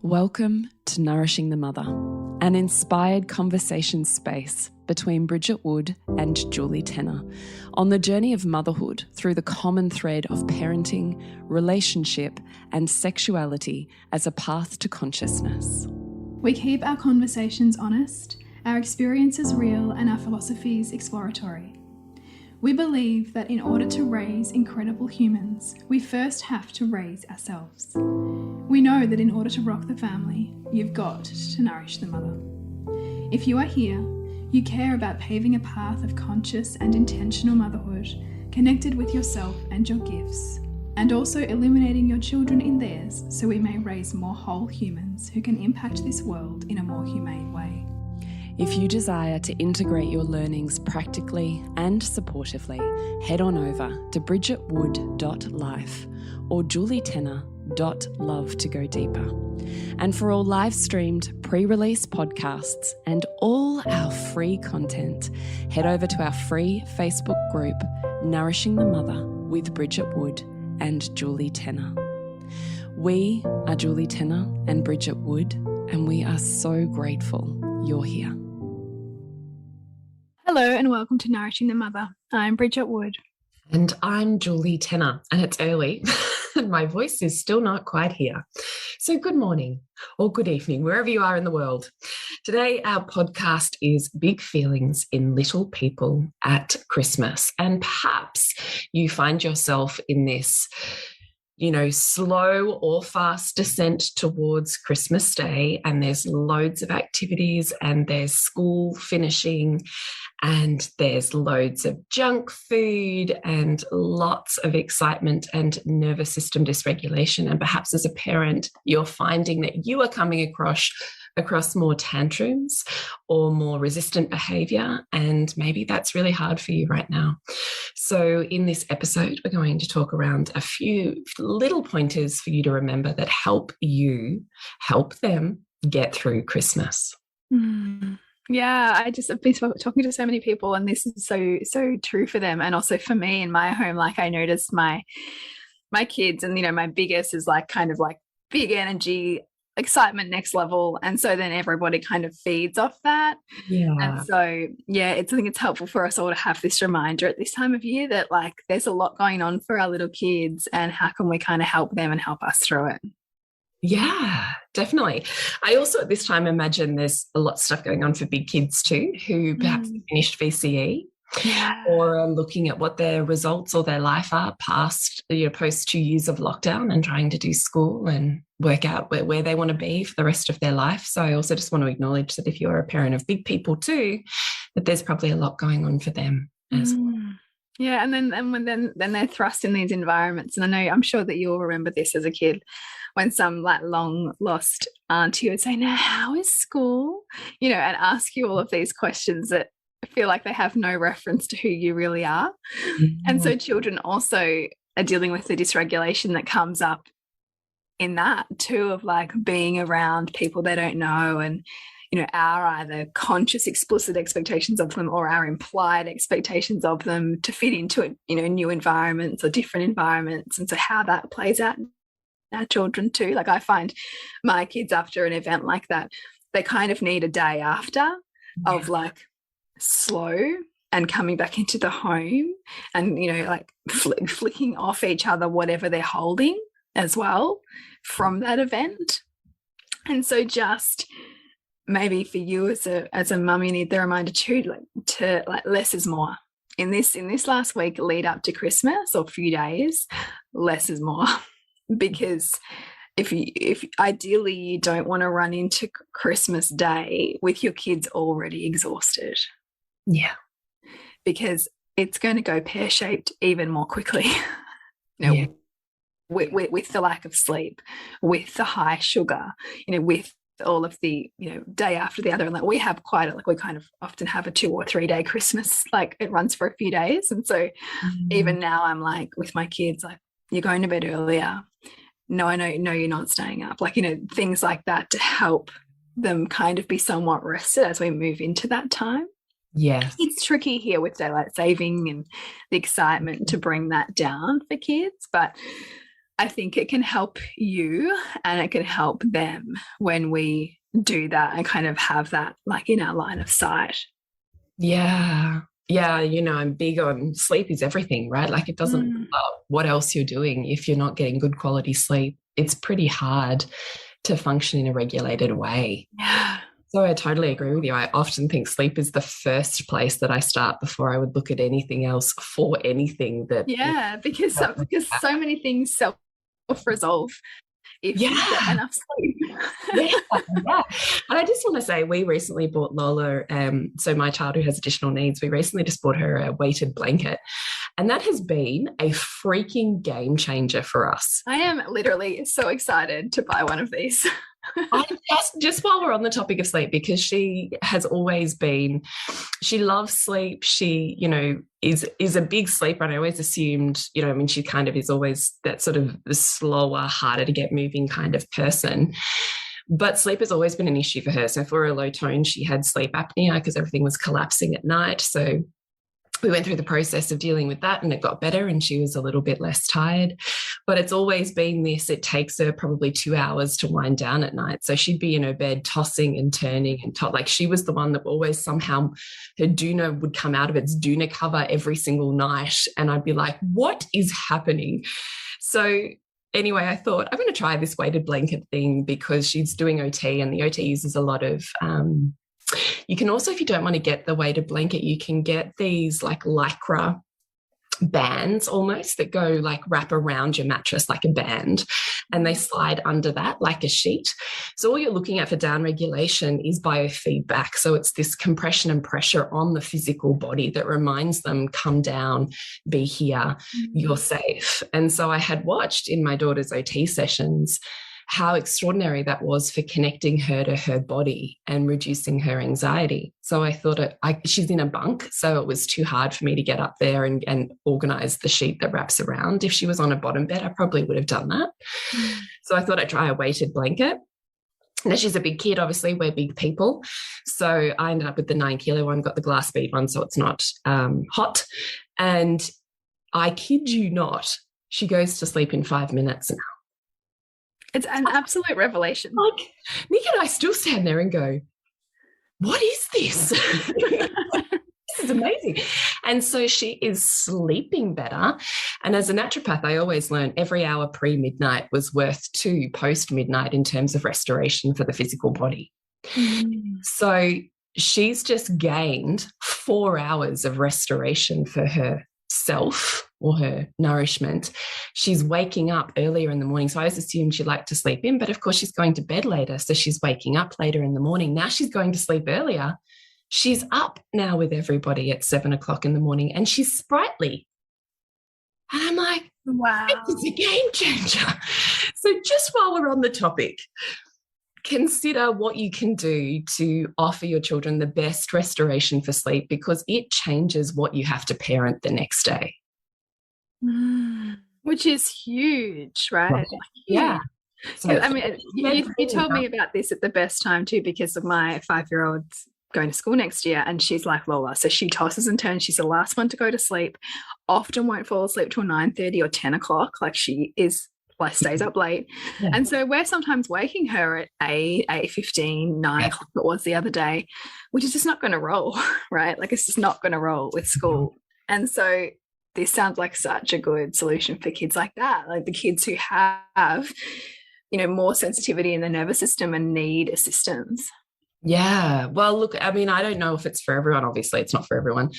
Welcome to Nourishing the Mother, an inspired conversation space between Bridget Wood and Julie Tenner on the journey of motherhood through the common thread of parenting, relationship, and sexuality as a path to consciousness. We keep our conversations honest, our experiences real, and our philosophies exploratory. We believe that in order to raise incredible humans, we first have to raise ourselves. We know that in order to rock the family, you've got to nourish the mother. If you are here, you care about paving a path of conscious and intentional motherhood, connected with yourself and your gifts, and also illuminating your children in theirs so we may raise more whole humans who can impact this world in a more humane way. If you desire to integrate your learnings practically and supportively, head on over to bridgetwood.life or julietenner.love to go deeper. And for all live-streamed pre-release podcasts and all our free content, head over to our free Facebook group, Nourishing the Mother with Bridget Wood and Julie Tenner. We are Julie Tenner and Bridget Wood, and we are so grateful you're here. Hello and welcome to Nourishing the Mother. I'm Bridget Wood. And I'm Julie Tenner, and it's early and my voice is still not quite here. So good morning or good evening, wherever you are in the world. Today, our podcast is Big Feelings in Little People at Christmas. And perhaps you find yourself in this slow or fast descent towards Christmas Day, and there's loads of activities and there's school finishing and there's loads of junk food and lots of excitement and nervous system dysregulation. And perhaps as a parent, you're finding that you are coming across more tantrums or more resistant behavior, and maybe that's really hard for you right now. So in this episode, we're going to talk around a few little pointers for you to remember that help them get through Christmas. Yeah, I've been talking to so many people, and this is so true for them, and also for me in my home. Like, I noticed my kids, and my biggest is kind of big energy, excitement next level, and so then everybody kind of feeds off that. And so I think it's helpful for us all to have this reminder at this time of year that there's a lot going on for our little kids, and how can we kind of help them and help us through it. Yeah, definitely. I also at this time imagine there's a lot of stuff going on for big kids too, who perhaps finished VCE. Yeah. Or looking at what their results or their life are post 2 years of lockdown and trying to do school and work out where they want to be for the rest of their life. So I also just want to acknowledge that if you're a parent of big people too, that there's probably a lot going on for them as well. Yeah, and then they're thrust in these environments. And I'm sure that you'll remember this as a kid, when some long lost auntie would say, "Now, how is school?" And ask you all of these questions that feel like they have no reference to who you really are. And so children also are dealing with the dysregulation that comes up in that too, of being around people they don't know, and our either conscious explicit expectations of them or our implied expectations of them to fit into new environments or different environments. And so how that plays out in our children too. I find my kids, after an event like that, they kind of need a day after of slow and coming back into the home, and flicking off each other whatever they're holding as well from that event. And so just maybe for you as a mum, you need the reminder too, to less is more. In this last week lead up to Christmas, or few days, less is more. Because if ideally you don't want to run into Christmas Day with your kids already exhausted. Yeah. Because it's going to go pear-shaped even more quickly. With the lack of sleep, with the high sugar, with all of the, day after the other. And we have we kind of often have a 2 or 3 day Christmas, it runs for a few days. And so even now I'm with my kids, you're going to bed earlier. No, I know, no, you're not staying up. Things like that to help them kind of be somewhat rested as we move into that time. Yes. It's tricky here with daylight saving and the excitement to bring that down for kids, but I think it can help you and it can help them when we do that and kind of have that like in our line of sight. Yeah. Yeah, you know, I'm big on sleep is everything, right? Like it doesn't matter what else you're doing. If you're not getting good quality sleep, it's pretty hard to function in a regulated way. Yeah. So I totally agree with you. I often think sleep is the first place that I start before I would look at anything else for anything that. Yeah, because so many things self-resolve if you get enough sleep. Yeah. And I just want to say, we recently bought Lola, so my child who has additional needs, we recently just bought her a weighted blanket. And that has been a freaking game changer for us. I am literally so excited to buy one of these. Just while we're on the topic of sleep, because she has always been, she loves sleep. She, you know, is a big sleeper. And I always assumed, you know, I mean, she kind of is always that sort of the slower, harder to get moving kind of person. But sleep has always been an issue for her. So for her low tone, she had sleep apnea because everything was collapsing at night. So we went through the process of dealing with that and it got better and she was a little bit less tired. But it's always been this, it takes her probably 2 hours to wind down at night. So she'd be in her bed tossing and turning and like she was the one that always somehow her doona would come out of its doona cover every single night. And I'd be like, what is happening? So anyway, I thought I'm going to try this weighted blanket thing because she's doing OT and the OT uses a lot of, you can also, if you don't want to get the weighted blanket, you can get these like Lycra bands almost that go like wrap around your mattress like a band and they slide under that like a sheet. So all you're looking at for down regulation is biofeedback. So it's this compression and pressure on the physical body that reminds them, come down, be here, you're safe. And so I had watched in my daughter's OT sessions how extraordinary that was for connecting her to her body and reducing her anxiety. So I thought she's in a bunk, so it was too hard for me to get up there and organize the sheet that wraps around. If she was on a bottom bed, I probably would have done that. So I thought I'd try a weighted blanket. Now, she's a big kid, obviously, we're big people. So I ended up with the 9-kilo one, got the glass bead one, so it's not hot. And I kid you not, she goes to sleep in 5 minutes now. It's an absolute revelation. Like, Nick and I still stand there and go, what is this? This is amazing. And so she is sleeping better. And as a naturopath, I always learn every hour pre-midnight was worth 2 post-midnight in terms of restoration for the physical body. So she's just gained 4 hours of restoration for herself or her nourishment. She's waking up earlier in the morning. So I always assumed she'd like to sleep in, but of course she's going to bed later. So she's waking up later in the morning. Now she's going to sleep earlier. She's up now with everybody at 7 o'clock in the morning and she's sprightly. And I'm like, wow, this is a game changer. So just while we're on the topic, consider what you can do to offer your children the best restoration for sleep because it changes what you have to parent the next day. Which is huge, right? Yeah. So, I mean, you told me about this at the best time too, because of my 5-year-old's going to school next year, and she's like Lola. So she tosses and turns. She's the last one to go to sleep. Often won't fall asleep till 9:30 or 10 o'clock. Like she is, like stays up late, and so we're sometimes waking her at 8:15, 9 o'clock. It was the other day, which is just not going to roll, right? Like it's just not going to roll with school, and so. This sounds like such a good solution for kids like that, like the kids who have, you know, more sensitivity in the nervous system and need assistance. Yeah. Well, look, I mean, I don't know if it's for everyone. Obviously, it's not for everyone.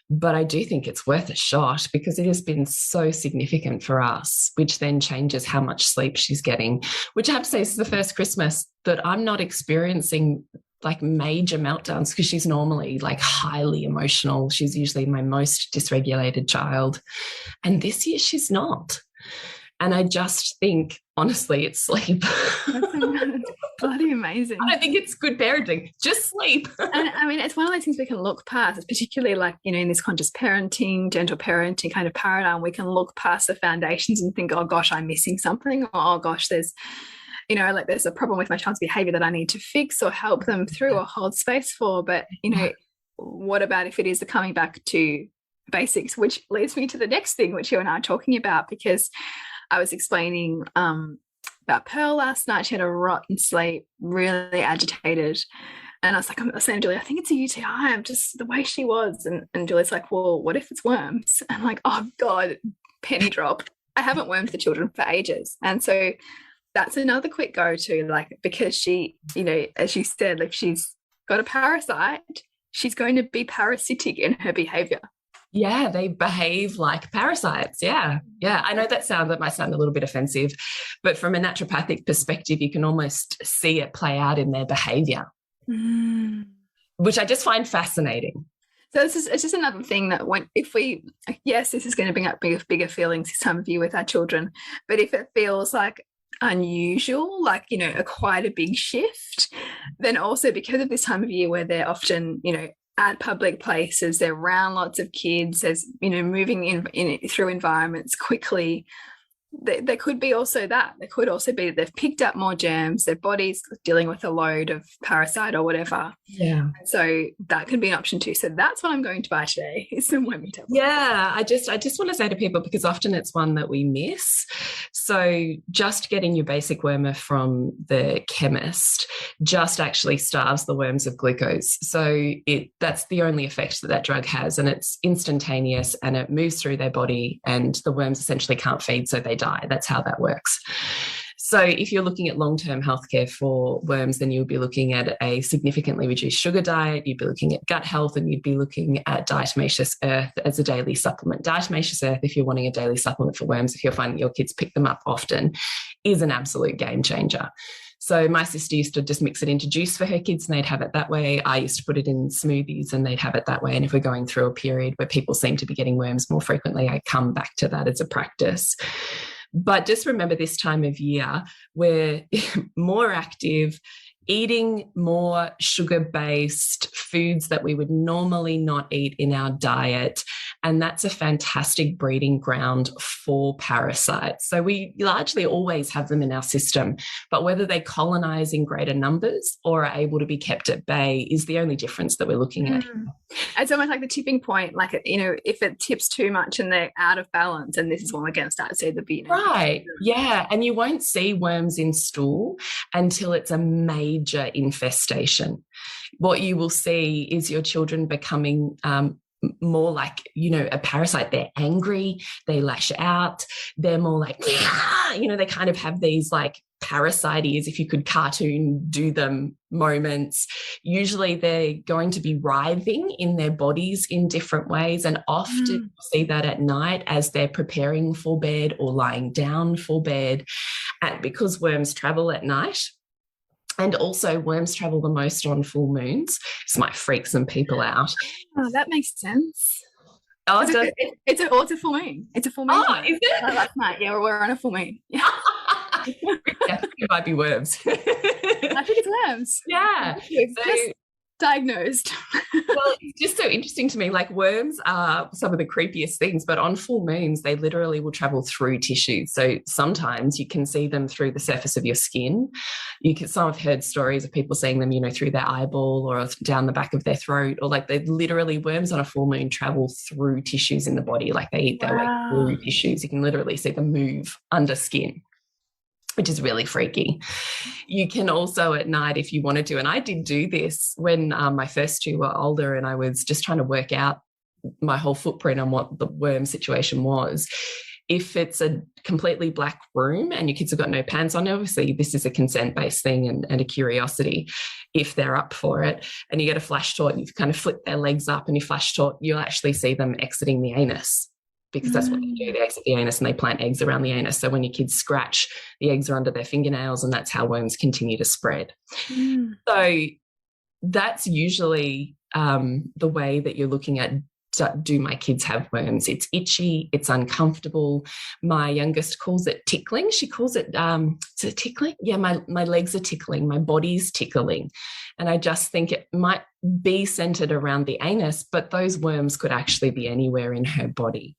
But I do think it's worth a shot because it has been so significant for us, which then changes how much sleep she's getting, which I have to say is the first Christmas that I'm not experiencing like major meltdowns because she's normally like highly emotional. She's usually my most dysregulated child. And this year she's not. And I just think, honestly, it's sleep. That's bloody amazing. I don't think it's good parenting. Just sleep. And I mean, it's one of those things we can look past. It's particularly like, you know, in this conscious parenting, gentle parenting kind of paradigm, we can look past the foundations and think, oh gosh, I'm missing something. Or, oh gosh, there's, you know, like there's a problem with my child's behavior that I need to fix or help them through or hold space for. But, you know, what about if it is the coming back to basics, which leads me to the next thing, which you and I are talking about, because I was explaining about Pearl last night. She had a rotten sleep, really agitated. And I was like, I'm saying to Julie, I think it's a UTI. I'm just the way she was. And Julie's like, well, what if it's worms? And I'm like, oh God, penny drop. I haven't wormed the children for ages. And so that's another quick go-to, like, because she, you know, as you said, if she's got a parasite, she's going to be parasitic in her behavior. Yeah, they behave like parasites. Yeah. Yeah. I know that might sound a little bit offensive, but from a naturopathic perspective, you can almost see it play out in their behavior, which I just find fascinating. So it's just another thing that yes, this is going to bring up bigger feelings this time of year with our children, but if it feels like unusual, like, you know, quite a big shift, then also because of this time of year where they're often, you know, at public places, they're around lots of kids, there's, you know, moving in through environments quickly, there could be also that. There could also be that they've picked up more germs, their body's dealing with a load of parasite or whatever. Yeah. So that could be an option too. So that's what I'm going to buy today, is some wormy tablets. Yeah, I just want to say to people, because often it's one that we miss. So just getting your basic wormer from the chemist just actually starves the worms of glucose. So that's the only effect that drug has, and it's instantaneous and it moves through their body and the worms essentially can't feed, so they die. That's how that works. So if you're looking at long-term healthcare for worms, then you'll be looking at a significantly reduced sugar diet, you'd be looking at gut health, and you'd be looking at diatomaceous earth as a daily supplement. Diatomaceous earth, if you're wanting a daily supplement for worms, if you're finding your kids pick them up often, is an absolute game changer. So my sister used to just mix it into juice for her kids and they'd have it that way. I used to put it in smoothies and they'd have it that way. And if we're going through a period where people seem to be getting worms more frequently, I come back to that as a practice. But just remember, this time of year, we're more active, eating more sugar-based foods that we would normally not eat in our diet. And that's a fantastic breeding ground for parasites. So we largely always have them in our system, but whether they colonize in greater numbers or are able to be kept at bay is the only difference that we're looking at. It's almost like the tipping point, like, you know, if it tips too much and they're out of balance, and this is when we're going to start to see the beginning. Right. Yeah. And you won't see worms in stool until it's a major infestation. What you will see is your children becoming more like, you know, a parasite. They're angry, they lash out, they're more like, you know, they kind of have these like parasite ears, if you could cartoon do them, moments. Usually they're going to be writhing in their bodies in different ways, and often you'll see that at night as they're preparing for bed or lying down for bed. And because worms travel at night, and also worms travel the most on full moons, this might freak some people out. Oh, that makes sense. Oh, it's a full moon. It's a full moon. Oh, is it? Last night, yeah, we're on a full moon. Yeah. I think it might be worms. I think it's worms. Yeah. So, diagnosed. Well, it's just so interesting to me. Like, worms are some of the creepiest things, but on full moons, they literally will travel through tissue. So sometimes you can see them through the surface of your skin. Some have heard stories of people seeing them, you know, through their eyeball or down the back of their throat, or like they literally, worms on a full moon travel through tissues in the body. Like they eat their way through tissues. You can literally see them move under skin, which is really freaky. You can also at night, if you wanted to, and I did do this when my first two were older and I was just trying to work out my whole footprint on what the worm situation was. If it's a completely black room and your kids have got no pants on, obviously this is a consent-based thing and a curiosity if they're up for it, and you get a flash torch, you kind of flip their legs up and you flash torch, you'll actually see them exiting the anus. Because that's what they do. They exit the anus and they plant eggs around the anus. So when your kids scratch, the eggs are under their fingernails, and that's how worms continue to spread. So that's usually the way that you're looking at, do my kids have worms? It's itchy, it's uncomfortable. My youngest calls it tickling. She calls it, is it tickling? Yeah, my legs are tickling, my body's tickling. And I just think it might be centered around the anus, but those worms could actually be anywhere in her body.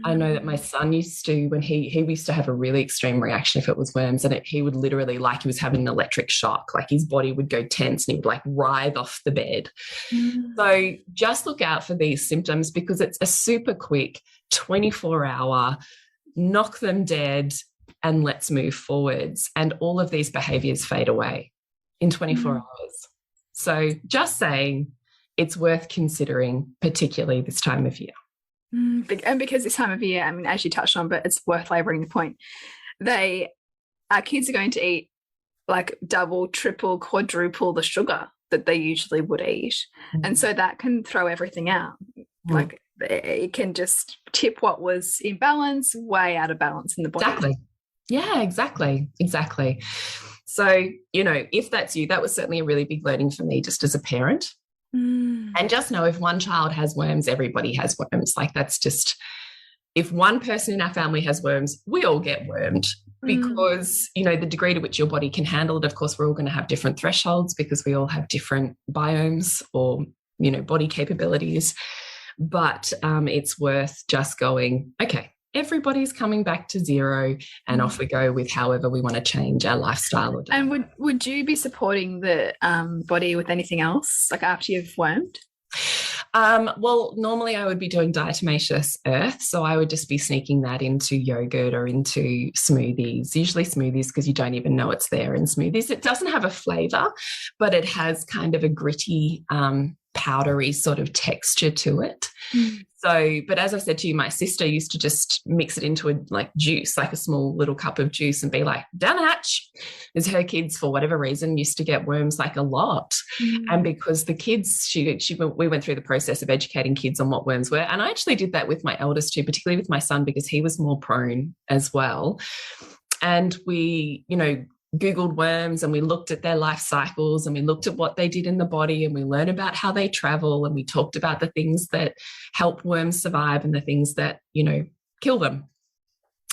I know that my son used to, when he used to have a really extreme reaction if it was worms, and he would literally, like he was having an electric shock, like his body would go tense and he would like writhe off the bed. So just look out for these symptoms, because it's a super quick 24-hour knock them dead, and let's move forwards. And all of these behaviors fade away in 24 hours. So just saying, it's worth considering, particularly this time of year. And because this time of year, I mean, as you touched on, but it's worth labouring the point, our kids are going to eat like double, triple, quadruple the sugar that they usually would eat. And so that can throw everything out. Like it can just tip what was in balance way out of balance in the body. Exactly. Yeah, exactly. So, you know, if that's you, that was certainly a really big learning for me just as a parent. And just know if one child has worms, everybody has worms. Like that's just, if one person in our family has worms, we all get wormed because, you know, the degree to which your body can handle it, of course, we're all going to have different thresholds because we all have different biomes or, you know, body capabilities. But it's worth just going, okay, everybody's coming back to zero and off we go with however we want to change our lifestyle. Or and would you be supporting the body with anything else, like after you've wormed? Well, normally I would be doing diatomaceous earth, so I would just be sneaking that into yogurt or into smoothies, usually smoothies because you don't even know it's there in smoothies. It doesn't have a flavour, but it has kind of a gritty, powdery sort of texture to it. So, but as I said to you, my sister used to just mix it into a like juice, like a small little cup of juice and be like, down the hatch. As her kids, for whatever reason, used to get worms like a lot. And because the kids, we went through the process of educating kids on what worms were. And I actually did that with my eldest too, particularly with my son, because he was more prone as well. And we, you know, Googled worms and we looked at their life cycles and we looked at what they did in the body and we learned about how they travel and we talked about the things that help worms survive and the things that, you know, kill them.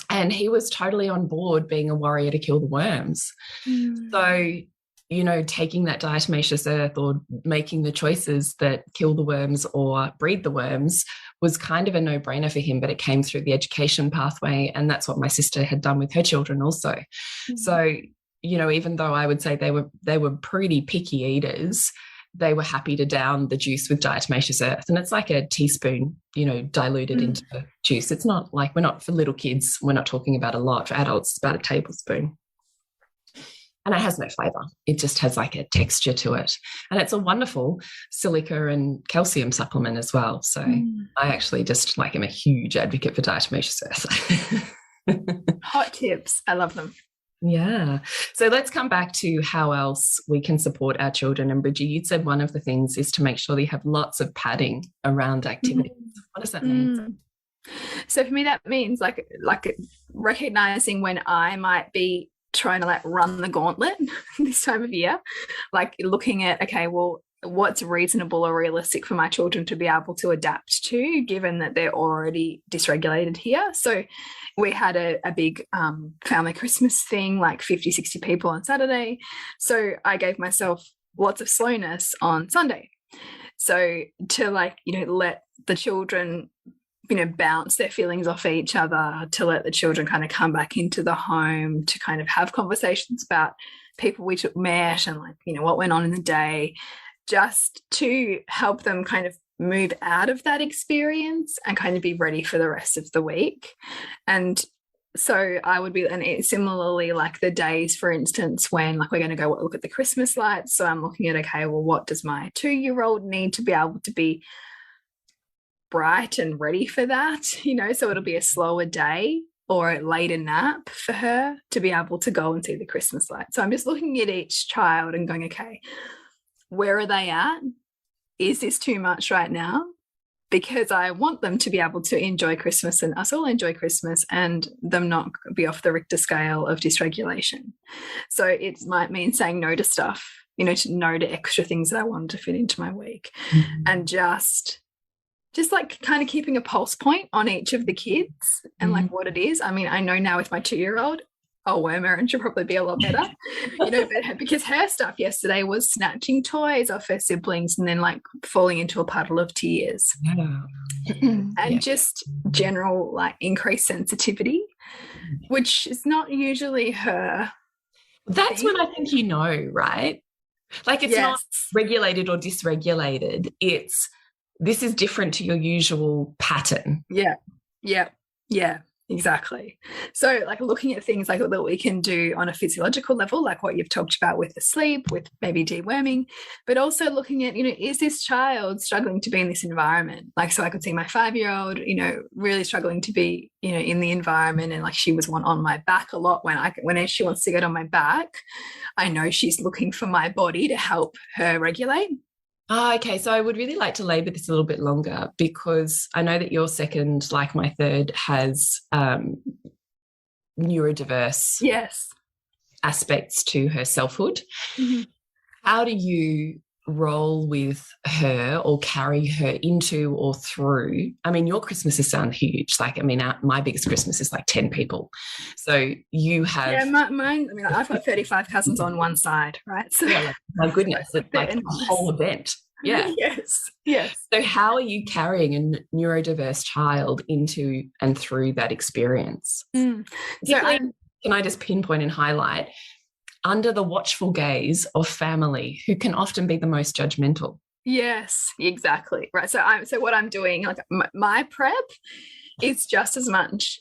And he was totally on board being a warrior to kill the worms. So, you know, taking that diatomaceous earth or making the choices that kill the worms or breed the worms was kind of a no-brainer for him, but it came through the education pathway. And that's what my sister had done with her children also. So, you know, even though I would say they were pretty picky eaters, they were happy to down the juice with diatomaceous earth. And it's like a teaspoon, you know, diluted into the juice. It's not like, we're not, for little kids, we're not talking about a lot. For adults, it's about a tablespoon. And it has no flavour. It just has like a texture to it. And it's a wonderful silica and calcium supplement as well. So I actually just like am a huge advocate for diatomaceous earth. Hot tips. I love them. Yeah. So let's come back to how else we can support our children. And Bridgie, you'd said one of the things is to make sure they have lots of padding around activities. What does that mean? So for me, that means like recognizing when I might be trying to like run the gauntlet this time of year, like looking at, okay, well, what's reasonable or realistic for my children to be able to adapt to, given that they're already dysregulated here. So we had a big family Christmas thing, like 50, 60 people on Saturday. So I gave myself lots of slowness on Sunday. So to like, you know, let the children, you know, bounce their feelings off each other, to let the children kind of come back into the home, to kind of have conversations about people we met and like, you know, what went on in the day, just to help them kind of move out of that experience and kind of be ready for the rest of the week. And so I would be, and similarly, like the days, for instance, when like we're going to go look at the Christmas lights. So I'm looking at, okay, well, what does my 2-year-old need to be able to be bright and ready for that? You know, so it'll be a slower day or a later nap for her to be able to go and see the Christmas lights. So I'm just looking at each child and going, okay, where are they at? Is this too much right now? Because I want them to be able to enjoy Christmas and us all enjoy Christmas and them not be off the Richter scale of dysregulation. So it might mean saying no to stuff, you know, to no to extra things that I wanted to fit into my week. And just like kind of keeping a pulse point on each of the kids and like what it is. I mean, I know now with my 2-year-old, Erin should probably be a lot better, you know, but because her stuff yesterday was snatching toys off her siblings and then like falling into a puddle of tears. And just general like increased sensitivity, which is not usually her. That's when I think, you know, right? Like it's not regulated or dysregulated. It's, this is different to your usual pattern. Yeah. Exactly. So like looking at things like that we can do on a physiological level, like what you've talked about with the sleep, with maybe deworming, but also looking at, is this child struggling to be in this environment? Like, so I could see my 5-year-old, really struggling to be, in the environment, and like she was on my back a lot when she wants to get on my back, I know she's looking for my body to help her regulate. Oh, okay. So I would really like to labour this a little bit longer, because I know that your second, like my third, has neurodiverse yes aspects to her selfhood. Mm-hmm. How do you roll with her or carry her into or through? I mean, your Christmases sound huge. Like, I mean, my biggest Christmas is like 10 people. So you have... Yeah, mine, I mean, I've got 35 cousins on one side, right? So yeah, my goodness, it's like a whole event. Yeah. Yes. So how are you carrying a neurodiverse child into and through that experience? So can I just pinpoint and highlight, under the watchful gaze of family, who can often be the most judgmental? Yes, exactly. Right. So what I'm doing, like my prep is just as much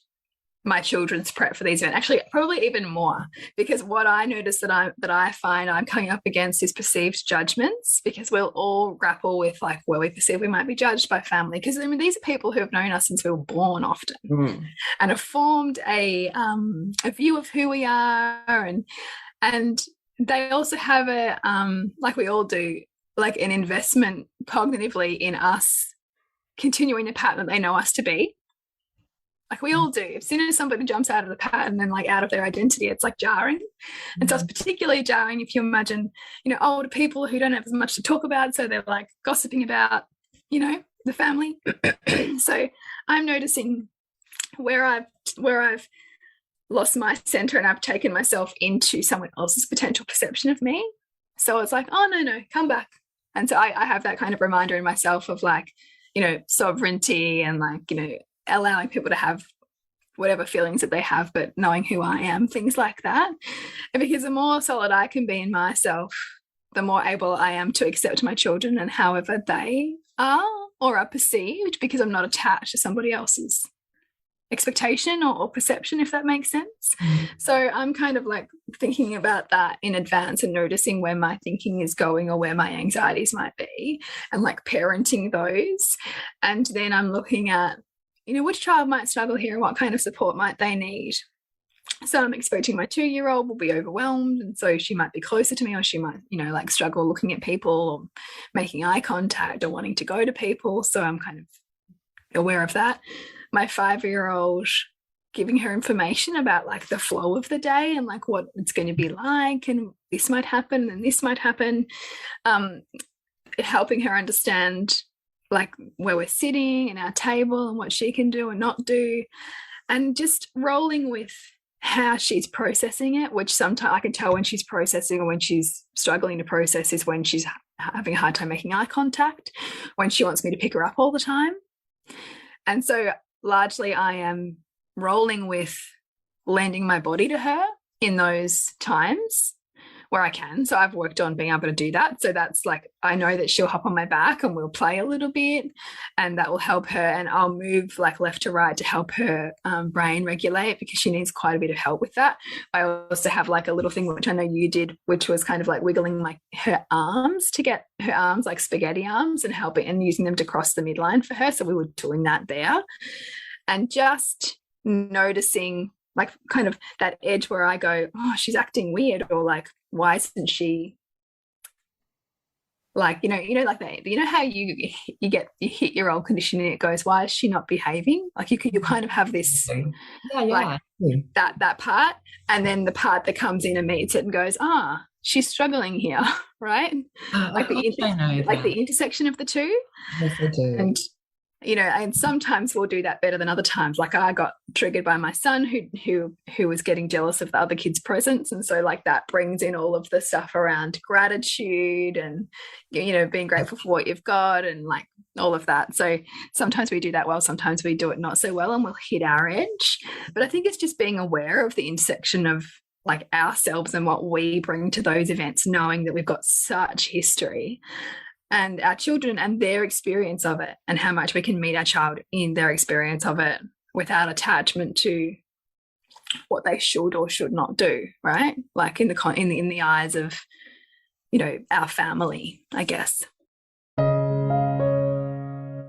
my children's prep for these events, actually probably even more, because what I notice that I find I'm coming up against is perceived judgments, because we'll all grapple with like where we perceive we might be judged by family, because I mean these are people who have known us since we were born often and have formed a view of who we are, and they also have a like we all do, like an investment cognitively in us continuing the pattern that they know us to be. Like we all do. As soon as somebody jumps out of the pattern and like out of their identity, it's like jarring. And so it's particularly jarring if you imagine, older people who don't have as much to talk about. So they're like gossiping about, the family. So I'm noticing where I've lost my center and I've taken myself into someone else's potential perception of me. So it's like, oh, no, come back. And so I have that kind of reminder in myself of like, sovereignty and like, allowing people to have whatever feelings that they have, but knowing who I am, things like that. And because the more solid I can be in myself, the more able I am to accept my children and however they are or are perceived, because I'm not attached to somebody else's expectation or perception, if that makes sense. So I'm kind of like thinking about that in advance and noticing where my thinking is going or where my anxieties might be, and like parenting those. And then I'm looking at, which child might struggle here and what kind of support might they need. So I'm expecting my 2-year-old will be overwhelmed, and so she might be closer to me, or she might, like struggle looking at people or making eye contact or wanting to go to people. So I'm kind of aware of that. My 5-year-old, giving her information about like the flow of the day and like what it's going to be like, and this might happen and this might happen, helping her understand like where we're sitting and our table and what she can do and not do, and just rolling with how she's processing it, which sometimes I can tell when she's processing or when she's struggling to process is when she's having a hard time making eye contact, when she wants me to pick her up all the time. And so largely I am rolling with lending my body to her in those times where I can. So I've worked on being able to do that. So that's like, I know that she'll hop on my back and we'll play a little bit, and that will help her. And I'll move like left to right to help her brain regulate, because she needs quite a bit of help with that. I also have like a little thing, which I know you did, which was kind of like wiggling like her arms to get her arms like spaghetti arms and helping and using them to cross the midline for her. So we were doing that there, and just noticing like kind of that edge where I go, oh, she's acting weird, or like, why isn't she like, like that, how you hit your old condition and it goes, why is she not behaving? Like you kind of have this like that part, and then the part that comes in and meets it and goes, she's struggling here, right? Like the intersection of the two. Yes, I do. And and sometimes we'll do that better than other times. Like I got triggered by my son who was getting jealous of the other kids' presents. And so like that brings in all of the stuff around gratitude and, being grateful for what you've got and like all of that. So sometimes we do that well, sometimes we do it not so well, and we'll hit our edge. But I think it's just being aware of the intersection of like ourselves and what we bring to those events, knowing that we've got such history, and our children and their experience of it, and how much we can meet our child in their experience of it, without attachment to what they should or should not do, right? Like in the eyes of, you know, our family, I guess.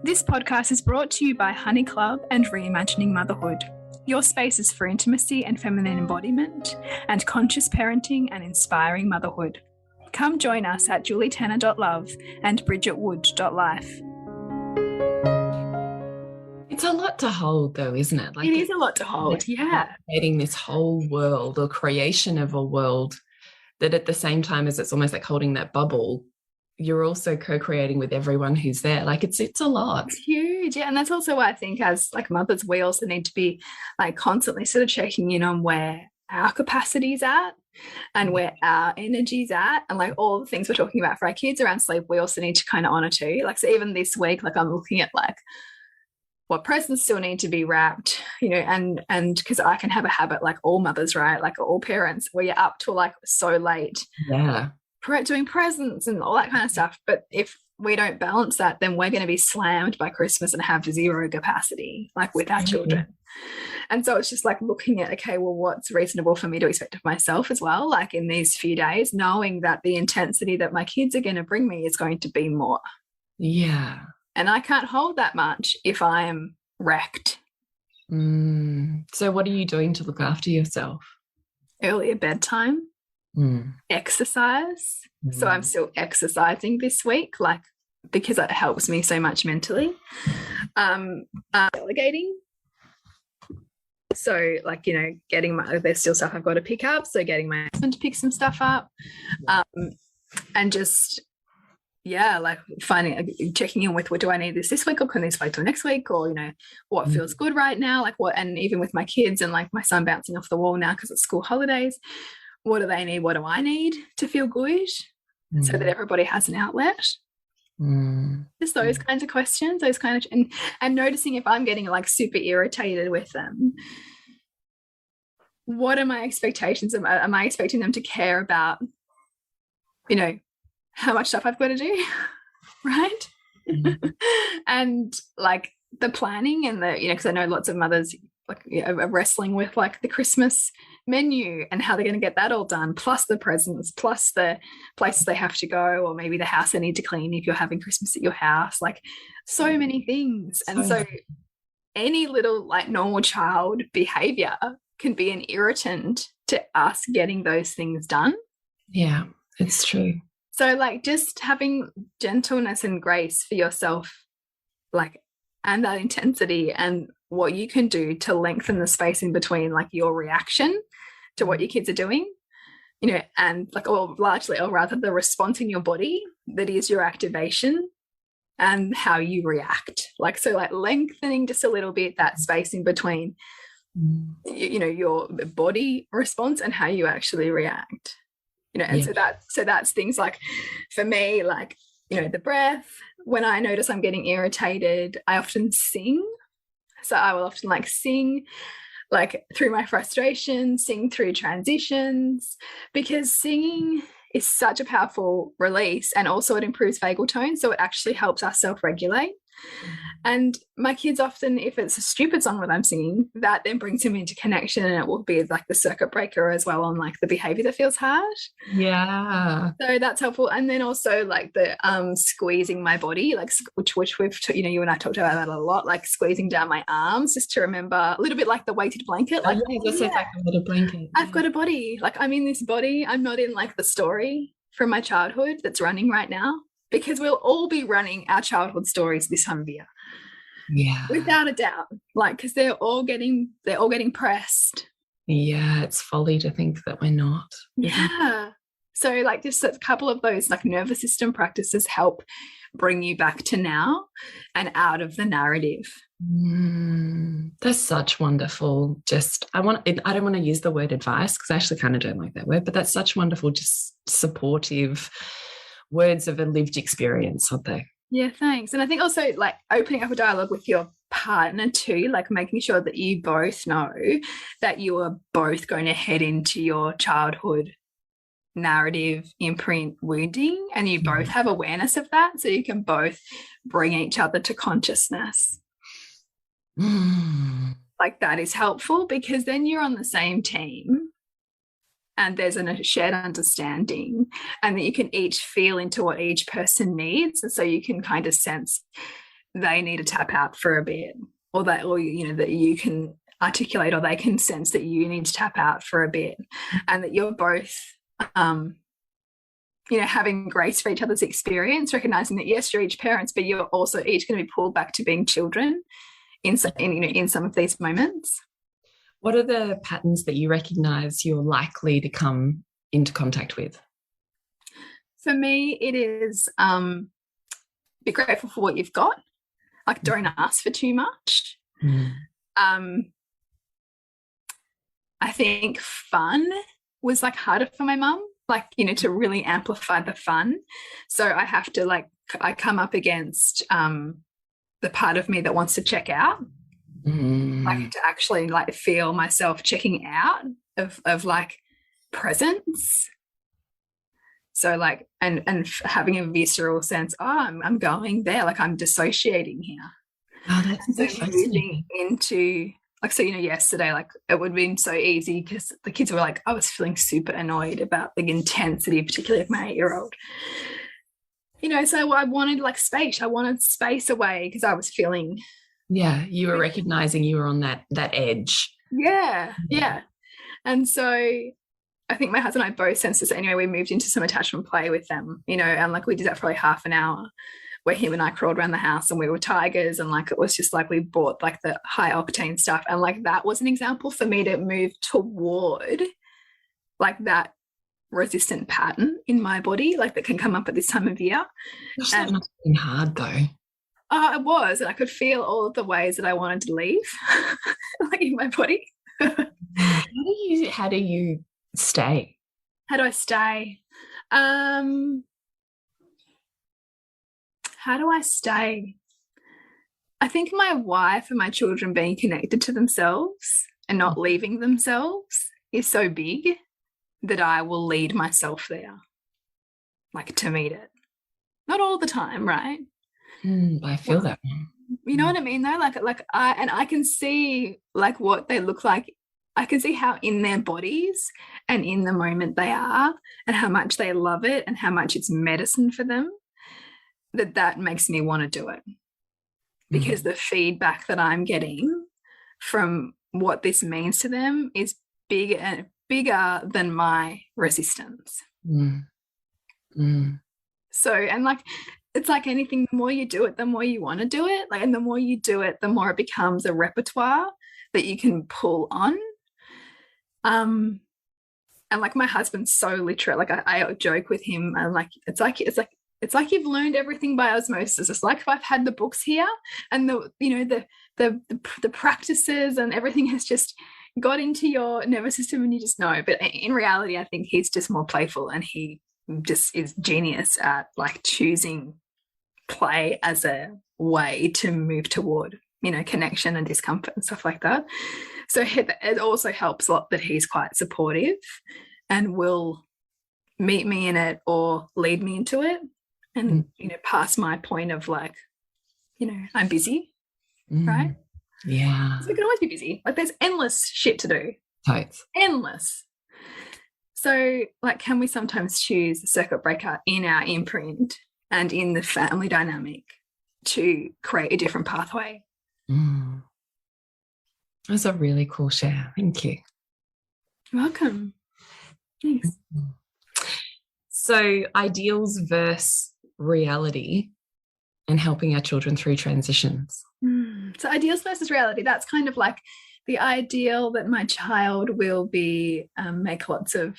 This podcast is brought to you by Honey Club and Reimagining Motherhood, your spaces for intimacy and feminine embodiment and conscious parenting and inspiring motherhood. Come join us at julietanner.love and bridgetwood.life. It's a lot to hold, though, isn't it? Like, it is a lot to hold, yeah. Creating this whole world or creation of a world that at the same time as it's almost like holding that bubble, you're also co-creating with everyone who's there. Like it's a lot. It's huge. Yeah. And that's also why I think as like mothers, we also need to be like constantly sort of checking in on where our capacity's at and where our energy's at, and like all the things we're talking about for our kids around sleep, we also need to kind of honor too. Like, so even this week, like I'm looking at like what presents still need to be wrapped, you know, and because I can have a habit like all mothers, right? Like all parents, where you're up till like so late. Yeah. Doing presents and all that kind of stuff. But if we don't balance that, then we're going to be slammed by Christmas and have zero capacity, like with our children. And so it's just like looking at, okay, well, what's reasonable for me to expect of myself as well, like in these few days, knowing that the intensity that my kids are going to bring me is going to be more. Yeah. And I can't hold that much if I am wrecked. So what are you doing to look after yourself? Earlier bedtime, exercise. So I'm still exercising this week, like because it helps me so much mentally. Delegating. So like, you know, there's still stuff I've got to pick up. So getting my husband to pick some stuff up, and just, yeah, like checking in with, what do I need this week, or can this wait till next week, or, you know, what feels good right now, like what, and even with my kids and like my son bouncing off the wall now because it's school holidays, what do they need? What do I need to feel good so that everybody has an outlet? Just those kinds of questions, those kind of, and noticing if I'm getting like super irritated with them, what are my expectations? Am I expecting them to care about, you know, how much stuff I've got to do, right? And like the planning and the, you know, because I know lots of mothers like, you know, are wrestling with like the Christmas menu and how they're going to get that all done, plus the presents, plus the places they have to go, or maybe the house they need to clean if you're having Christmas at your house, like so many things. And so any little like normal child behavior can be an irritant to us getting those things done. Yeah, it's true. So like just having gentleness and grace for yourself, like, and that intensity, and what you can do to lengthen the space in between like your reaction to what your kids are doing, you know, and like, or largely, or rather the response in your body that is your activation and how you react. Like, so like lengthening just a little bit that space in between, you know, your body response and how you actually react. You know, and so that's things like, for me, like, you know, the breath. When I notice I'm getting irritated, I often sing. So I will often like sing like through my frustration, sing through transitions, because singing is such a powerful release, and also it improves vagal tone. So it actually helps us self-regulate. And my kids often, if it's a stupid song that I'm singing, that then brings them into connection, and it will be like the circuit breaker as well on like the behavior that feels hard. Yeah. So that's helpful. And then also like the squeezing my body, like which we've, you know, you and I talked about that a lot, like squeezing down my arms just to remember, a little bit like the weighted blanket. Like, like a little blanket. I've got a body. Like I'm in this body. I'm not in like the story from my childhood that's running right now. Because we'll all be running our childhood stories this time of year. Yeah. Without a doubt. Like, because they're all getting pressed. Yeah, it's folly to think that we're not. Yeah. So like just a couple of those like nervous system practices help bring you back to now and out of the narrative. That's such wonderful. I don't want to use the word advice because I actually kind of don't like that word, but that's such wonderful, just supportive words of a lived experience, aren't they? Yeah, thanks. And I think also like opening up a dialogue with your partner too, like making sure that you both know that you are both going to head into your childhood narrative imprint wounding, and you both have awareness of that, so you can both bring each other to consciousness. like that is helpful, because then you're on the same team and there's a shared understanding, and that you can each feel into what each person needs. And so you can kind of sense they need to tap out for a bit, or that, or, you know, that you can articulate, or they can sense that you need to tap out for a bit, and that you're both, you know, having grace for each other's experience, recognizing that yes, you're each parents, but you're also each going to be pulled back to being children in some of these moments. What are the patterns that you recognize you're likely to come into contact with? For me, it is be grateful for what you've got. Like, don't ask for too much. I think fun was like harder for my mum, like, you know, to really amplify the fun. So I have to, like, I come up against the part of me that wants to check out. Like, to actually, like, feel myself checking out of like presence. So, like, and having a visceral sense, oh, I'm going there, like I'm dissociating here. Oh, that's so fascinating. Into, like, so, you know, yesterday, like, it would have been so easy because the kids were like, I was feeling super annoyed about the intensity, particularly of my 8-year-old. You know, so I wanted, like, space. I wanted space away because I was feeling. Yeah, you were recognizing you were on that edge. Yeah. And so I think my husband and I both sensed this anyway. We moved into some attachment play with them, you know, and like we did that for like half an hour, where him and I crawled around the house and we were tigers, and like it was just like we bought like the high octane stuff, and like that was an example for me to move toward like that resistant pattern in my body, like that can come up at this time of year. Gosh, that must have been hard though. It was, and I could feel all of the ways that I wanted to leave, like in my body. How do you stay? How do I stay? How do I stay? I think my wife and my children being connected to themselves and not leaving themselves is so big that I will lead myself there, like, to meet it. Not all the time, right? I feel that. You know what I mean, though? Like I can see like what they look like. I can see how in their bodies and in the moment they are, and how much they love it, and how much it's medicine for them, that makes me want to do it. Because the feedback that I'm getting from what this means to them is bigger than my resistance. So, and like, it's like anything, the more you do it, the more you want to do it. Like, and the more you do it, the more it becomes a repertoire that you can pull on. And like, my husband's so literate. Like, I joke with him, and like, it's like you've learned everything by osmosis. It's like if I've had the books here, and the practices and everything has just got into your nervous system, and you just know. But in reality, I think he's just more playful, and he just is genius at like choosing play as a way to move toward, you know, connection and discomfort and stuff like that. So it also helps a lot that he's quite supportive and will meet me in it or lead me into it, and you know, past my point of like, you know, I'm busy, right? Yeah. So we can always be busy. Like, there's endless shit to do. Totes. Endless. So, like, can we sometimes choose the circuit breaker in our imprint and in the family dynamic to create a different pathway? That's a really cool share. Thank you. You're welcome. Thanks. So, ideals versus reality and helping our children through transitions. So, ideals versus reality, that's kind of like the ideal that my child will be make lots of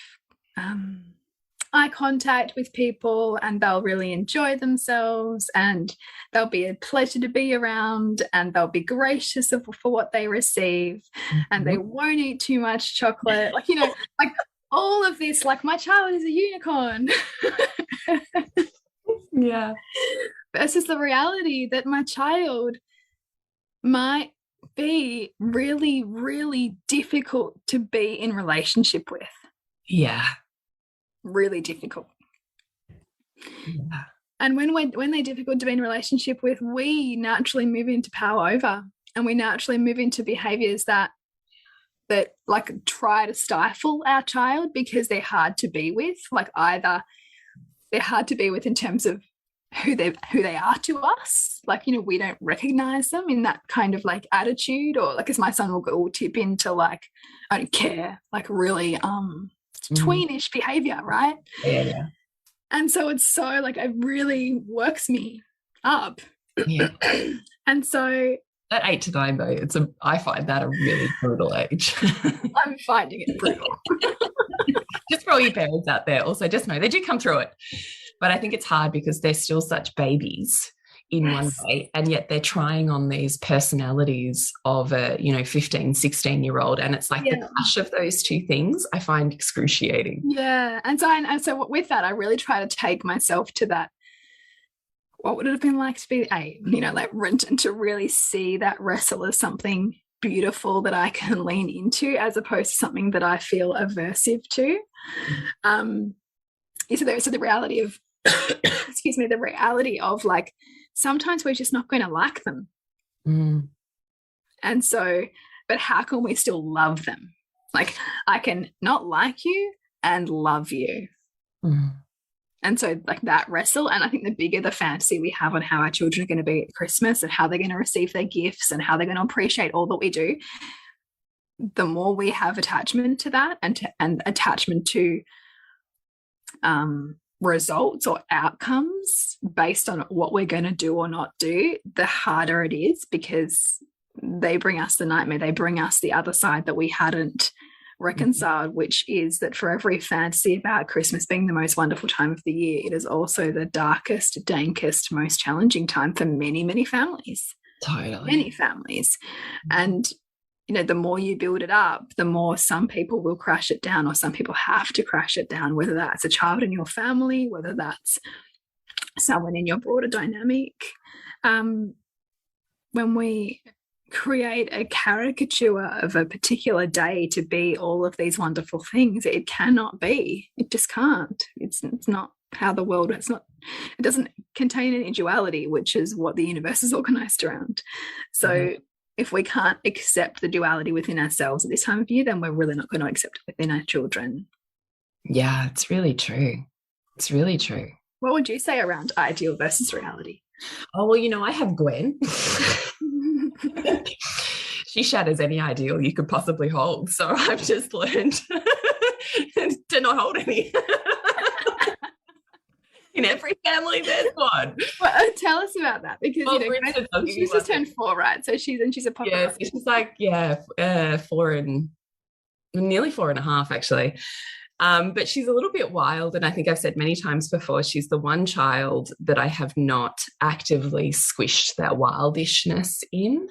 eye contact with people, and they'll really enjoy themselves, and they'll be a pleasure to be around, and they'll be gracious for what they receive, and they won't eat too much chocolate, like, you know, like all of this, like, my child is a unicorn. Yeah. Versus the reality that my child might be really, really difficult to be in relationship with. Yeah. Really difficult. Yeah. And when they're difficult to be in relationship with, we naturally move into power over, we naturally move into behaviors that like try to stifle our child because they're hard to be with. Like either they're hard to be with in terms of who they are to us, like, you know, we don't recognize them in that kind of like attitude, or like as my son will tip into like I don't care, like really tweenish behavior, right? Yeah. And so it's so like it really works me up. Yeah. And so at 8 to 9 though, I find that a really brutal age. I'm finding it brutal. Just for all you parents out there, also just know they do come through it. But I think it's hard because they're still such babies in one way, and yet they're trying on these personalities of a, you know, 15, 16-year-old, and it's like the clash of those two things I find excruciating. Yeah. And so with that, I really try to take myself to that. What would it have been like to be 8, you know, like and to really see that wrestle as something beautiful that I can lean into, as opposed to something that I feel aversive to. So the reality of excuse me, the reality of like sometimes we're just not going to like them. And so, but how can we still love them? Like I can not like you and love you. And so like that wrestle, and I think the bigger the fantasy we have on how our children are going to be at Christmas and how they're going to receive their gifts and how they're going to appreciate all that we do, the more we have attachment to that and attachment to results or outcomes based on what we're going to do or not do, the harder it is, because they bring us the nightmare. They bring us the other side that we hadn't reconciled, which is that for every fantasy about Christmas being the most wonderful time of the year, it is also the darkest, dankest, most challenging time for many, many families. Totally. Many families. And you know, the more you build it up, the more some people will crash it down, or some people have to crash it down, whether that's a child in your family, whether that's someone in your broader dynamic. When we create a caricature of a particular day to be all of these wonderful things, it cannot be. It just can't. It's not how the world, it doesn't contain any duality, which is what the universe is organized around. So if we can't accept the duality within ourselves at this time of year, then we're really not going to accept it within our children. Yeah, it's really true. It's really true. What would you say around ideal versus reality? Oh, well, you know, I have Gwen. She shatters any ideal you could possibly hold. So I've just learned to not hold any. In every family, there's one. Well, tell us about that, because you know, she's just turned 4, right? So she's a puppy. Yeah, she's like 4 and nearly 4.5 actually. But she's a little bit wild, and I think I've said many times before, she's the one child that I have not actively squished that wildishness in.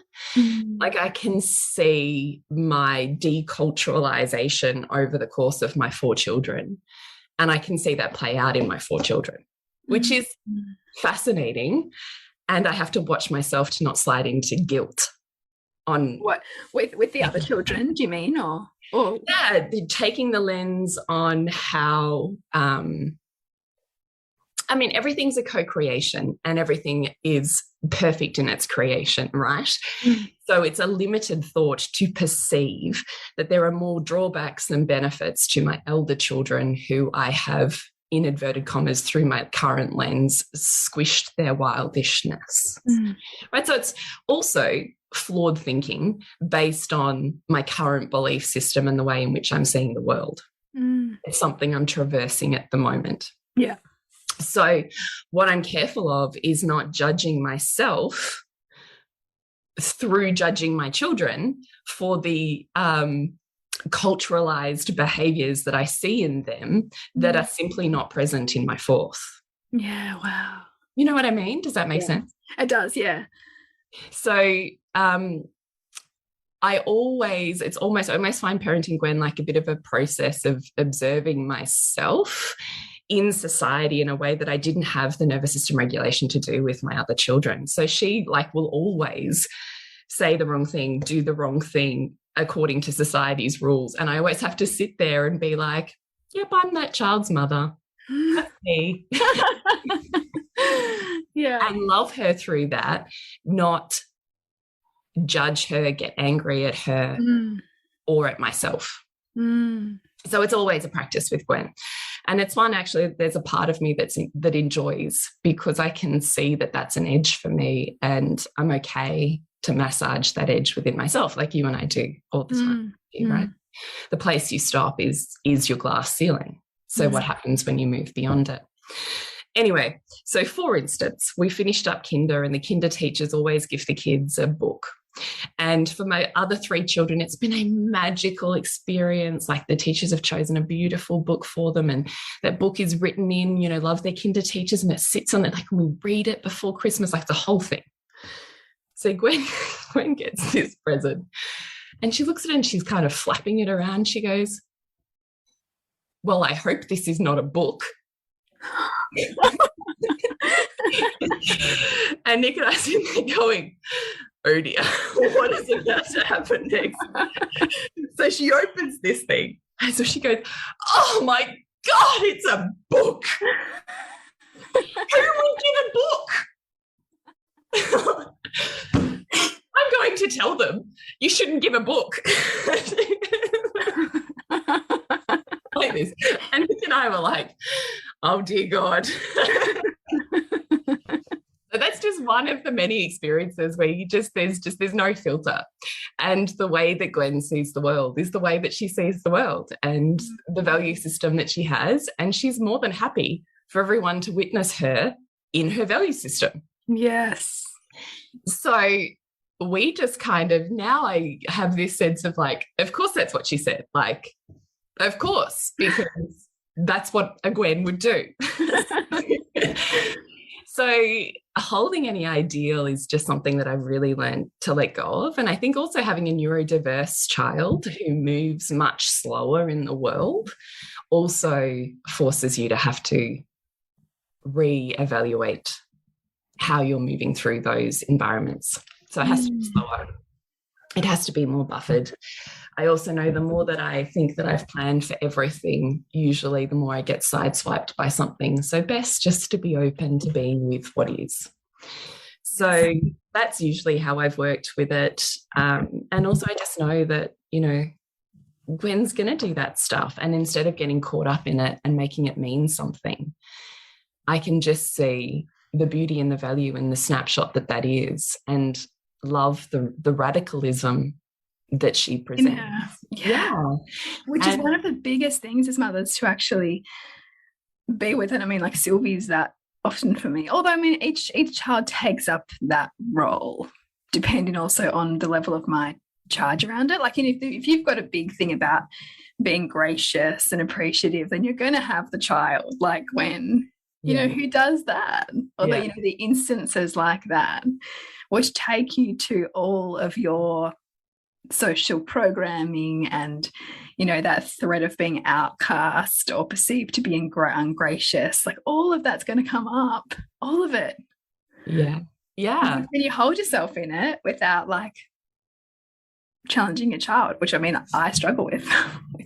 Like I can see my deculturalization over the course of my 4 children, and I can see that play out in my 4 children, which is fascinating. And I have to watch myself to not slide into guilt on what with the other children, do you mean? Or yeah, taking the lens on how I mean, everything's a co-creation and everything is perfect in its creation, right? So it's a limited thought to perceive that there are more drawbacks than benefits to my elder children who I have, in inverted commas, through my current lens, squished their wildishness. Right? So it's also flawed thinking based on my current belief system and the way in which I'm seeing the world. It's something I'm traversing at the moment. Yeah. So what I'm careful of is not judging myself through judging my children for the culturalized behaviors that I see in them that are simply not present in my 4th. Yeah, wow. You know what I mean? Does that make sense? It does, yeah. So I almost find parenting Gwen like a bit of a process of observing myself in society in a way that I didn't have the nervous system regulation to do with my other children. So she will always say the wrong thing, do the wrong thing according to society's rules. And I always have to sit there and be like, yep, I'm that child's mother. That's me. Yeah. And love her through that, not judge her, get angry at her or at myself. So it's always a practice with Gwen. And it's one, actually, there's a part of me that enjoys, because I can see that that's an edge for me, and I'm okay to massage that edge within myself, like you and I do all the time, right? The place you stop is your glass ceiling. So what happens when you move beyond it? Anyway, so for instance, we finished up kinder, and the kinder teachers always give the kids a book. And for my other 3 children, it's been a magical experience. Like, the teachers have chosen a beautiful book for them, and that book is written in, you know, love their kinder teachers, and it sits on it, like, we read it before Christmas, like the whole thing. So Gwen gets this present, and she looks at it and she's kind of flapping it around. She goes, well, I hope this is not a book. And Nick and I sit there going, oh dear, what is about to happen next? So she opens this thing, and so she goes, oh my God, it's a book. Who will give a book? I'm going to tell them you shouldn't give a book. Like this. And Nick and I were like, oh dear God. So that's just one of the many experiences where there's no filter. And the way that Gwen sees the world is the way that she sees the world, and the value system that she has. And she's more than happy for everyone to witness her in her value system. Yes. So we just kind of, now I have this sense of like, of course that's what she said. Like, of course, because that's what a Gwen would do. So holding any ideal is just something that I've really learned to let go of. And I think also having a neurodiverse child who moves much slower in the world also forces you to have to re-evaluate how you're moving through those environments. So it has to be slower. It has to be more buffered. I also know the more that I think that I've planned for everything, usually the more I get sideswiped by something. So best just to be open to being with what is. So that's usually how I've worked with it. And also I just know that, you know, Gwen's going to do that stuff. And instead of getting caught up in it and making it mean something, I can just see the beauty and the value in the snapshot that is, and love the radicalism that she presents. Yeah. Which is one of the biggest things as mothers, to actually be with it. I mean, like Sylvie's that often for me. Although, I mean, each child takes up that role, depending also on the level of my charge around it. Like, if you've got a big thing about being gracious and appreciative, then you're going to have the child like Gwen, you know, who does that. Although, you know, the instances like that, which take you to all of your social programming and, you know, that threat of being outcast or perceived to be ungracious, like all of that's going to come up, all of it. Yeah. And you hold yourself in it without like challenging your child, which I mean, I struggle with.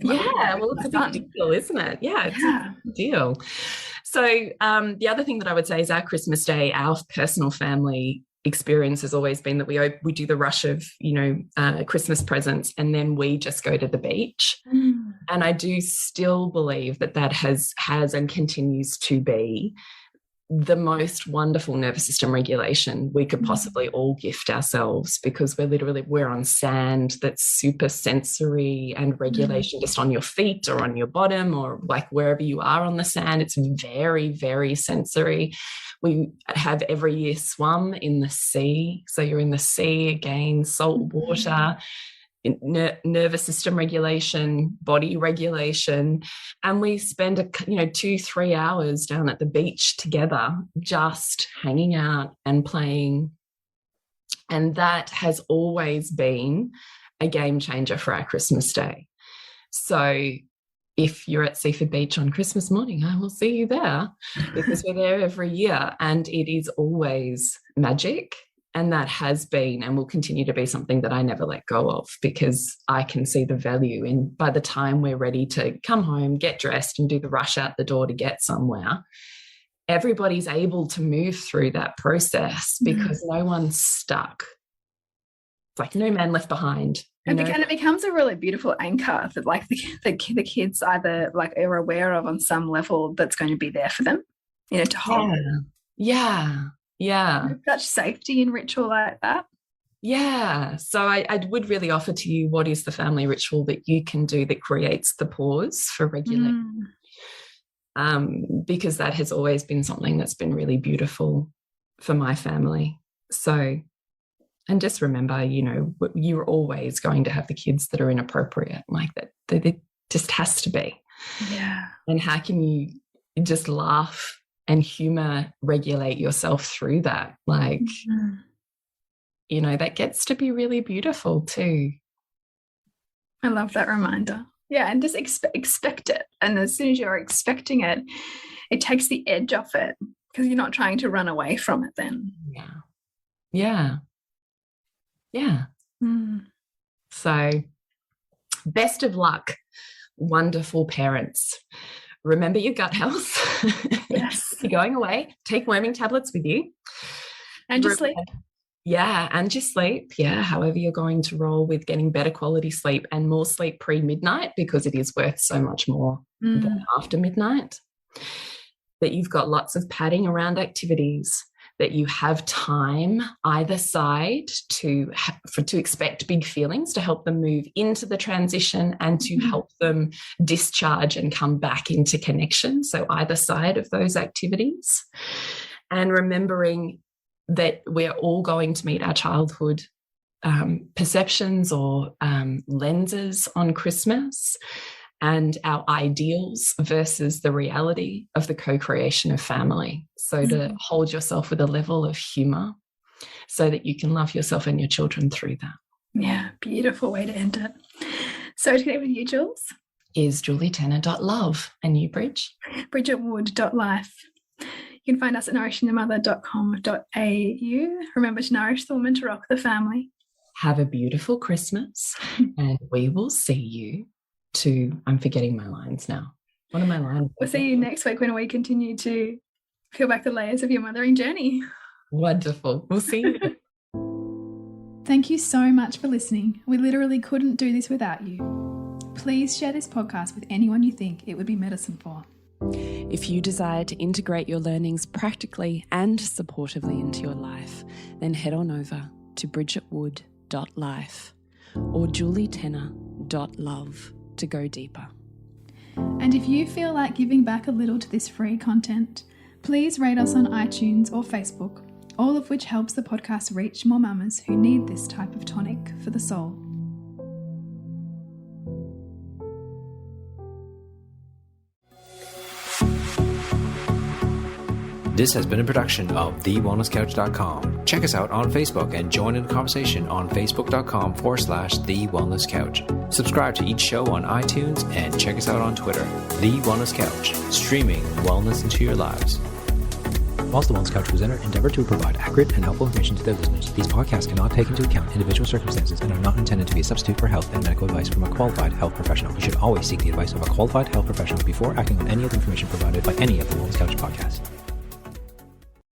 Well, it's a big deal, isn't it? It's a big deal. So the other thing that I would say is our Christmas Day, our personal family experience has always been that we do the rush of, you know, Christmas presents, and then we just go to the beach. And I do still believe that has and continues to be the most wonderful nervous system regulation we could possibly all gift ourselves, because we're on sand that's super sensory and regulation just on your feet or on your bottom or like wherever you are on the sand. It's very, very sensory. We have every year swum in the sea. So you're in the sea again, salt water, nervous system regulation, body regulation, and we spend 2-3 hours down at the beach together just hanging out and playing. And that has always been a game changer for our Christmas Day. So if you're at Seaford Beach on Christmas morning, I will see you there, because we're there every year, and it is always magic. And that has been and will continue to be something that I never let go of, because I can see the value in, by the time we're ready to come home, get dressed and do the rush out the door to get somewhere, everybody's able to move through that process because no one's stuck. like no man left behind. And it becomes a really beautiful anchor that like the kids either like are aware of on some level that's going to be there for them, to hold. Yeah. Such safety in ritual like that. Yeah. So I would really offer to you, what is the family ritual that you can do that creates the pause for regulation? Because that has always been something that's been really beautiful for my family. So, and just remember, you're always going to have the kids that are inappropriate, like that. It just has to be. Yeah. And how can you just laugh and humor regulate yourself through that? Like, that gets to be really beautiful too. I love that reminder. Yeah, and just expect it. And as soon as you're expecting it, it takes the edge off it because you're not trying to run away from it then. Yeah. So best of luck, wonderful parents. Remember your gut health. Yes. You're going away. Take worming tablets with you. And just sleep. Yeah, and just sleep. Yeah, however you're going to roll with getting better quality sleep and more sleep pre-midnight, because it is worth so much more than after midnight. That you've got lots of padding around activities, that you have time either side to expect big feelings to help them move into the transition and to help them discharge and come back into connection. So either side of those activities. And remembering that we're all going to meet our childhood perceptions or lenses on Christmas and our ideals versus the reality of the co-creation of family. So to hold yourself with a level of humour so that you can love yourself and your children through that. Yeah, beautiful way to end it. So to connect with you, Jules? Is julietenner.love, and you, Bridge? bridgetwood.life. You can find us at nourishingthemother.com.au. Remember to nourish the woman, to rock the family. Have a beautiful Christmas, and we will see you I'm forgetting my lines now. What are my lines? We'll see you next week when we continue to peel back the layers of your mothering journey. Wonderful. We'll see you. Thank you so much for listening. We literally couldn't do this without you. Please share this podcast with anyone you think it would be medicine for. If you desire to integrate your learnings practically and supportively into your life, then head on over to bridgetwood.life or julietenner.love to go deeper. And if you feel like giving back a little to this free content, please rate us on iTunes or Facebook, all of which helps the podcast reach more mamas who need this type of tonic for the soul. This has been a production of TheWellnessCouch.com. Check us out on Facebook and join in the conversation on Facebook.com/TheWellnessCouch. Subscribe to each show on iTunes and check us out on Twitter. The Wellness Couch, streaming wellness into your lives. Whilst the Wellness Couch presenter endeavor to provide accurate and helpful information to their listeners, these podcasts cannot take into account individual circumstances and are not intended to be a substitute for health and medical advice from a qualified health professional. You should always seek the advice of a qualified health professional before acting on any of the information provided by any of the Wellness Couch podcasts.